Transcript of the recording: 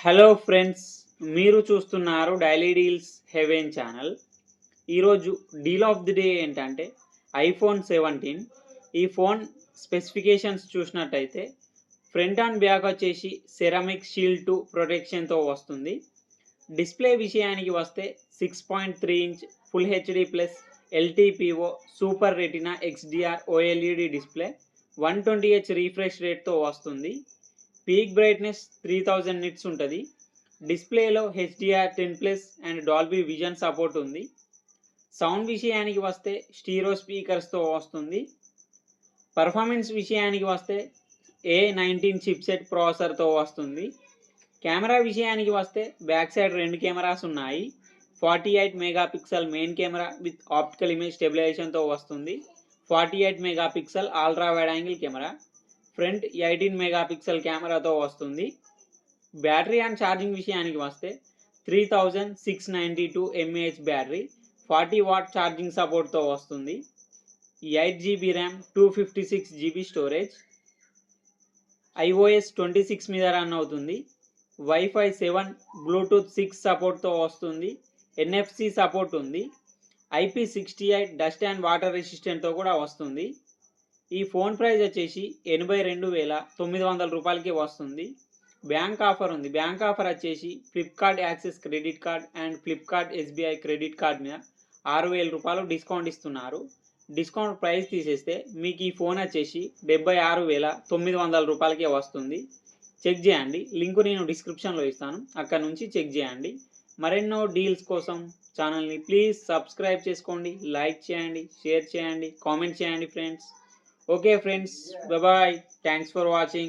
Hello friends, మీరు చూస్తున్నారు daily deals heaven channel. ఈరోజు డీల్ ఆఫ్ ది డే ఏంటంటే ఐఫోన్ 17. ఈ ఫోన్ స్పెసిఫికేషన్స్ చూసినట్టయితే ఫ్రంట్ అండ్ బ్యాక్ వచ్చేసి సెరామిక్ షీల్డ్ 2 ప్రొటెక్షన్తో వస్తుంది. డిస్ప్లే విషయానికి వస్తే 6.3 inch full HD plus LTPO super retina XDR OLED డిస్ప్లే 120Hz రీఫ్రెష్ రేట్తో వస్తుంది. పీక్ బ్రైట్నెస్ 3000 నిట్స్ ఉంటుంది. డిస్ప్లేలో HDR10+ and Dolby vision support ఉంది. సౌండ్ విషయానికి వస్తే స్టీరో స్పీకర్స్తో వస్తుంది. పర్ఫార్మెన్స్ విషయానికి వస్తే A19 చిప్సెట్ ప్రాసెసర్తో వస్తుంది. కెమెరా విషయానికి వస్తే బ్యాక్ సైడ్ 2 కెమెరాస్ ఉన్నాయి. 48 megapixel main camera with optical image స్టెబిలైజేషన్తో వస్తుంది. 48 megapixel ultra wide angle camera. Front 18 megapixel కెమెరాతో వస్తుంది. బ్యాటరీ అండ్ ఛార్జింగ్ విషయానికి వస్తే 3692 mAh బ్యాటరీ 40 వాట్ ఛార్జింగ్ సపోర్ట్తో వస్తుంది. 8GB RAM 256GB storage. iOS 26 మీద రన్ అవుతుంది. వైఫై 7 బ్లూటూత్ 6 సపోర్ట్తో వస్తుంది. NFC సపోర్ట్ ఉంది. IP68 డస్ట్ అండ్ వాటర్ రెసిస్టెంట్తో కూడా వస్తుంది. ఈ ఫోన్ ప్రైస్ వచ్చేసి 82,900 రూపాయలకి వస్తుంది. బ్యాంక్ ఆఫర్ ఉంది. బ్యాంక్ ఆఫర్ వచ్చేసి Flipkart access credit card and Flipkart SBI credit card మీద 6,000 రూపాయలు డిస్కౌంట్ ఇస్తున్నారు. డిస్కౌంట్ ప్రైస్ తీసేస్తే మీకు ఈ ఫోన్ వచ్చేసి 76,900 రూపాయలకే వస్తుంది. చెక్ చేయండి. లింక్ నేను డిస్క్రిప్షన్లో ఇస్తాను, అక్కడ నుంచి చెక్ చేయండి. మరెన్నో డీల్స్ కోసం ఛానల్ని ప్లీజ్ సబ్స్క్రైబ్ చేసుకోండి, లైక్ చేయండి, షేర్ చేయండి, కామెంట్ చేయండి friends. Okay friends, bye bye. Thanks for watching.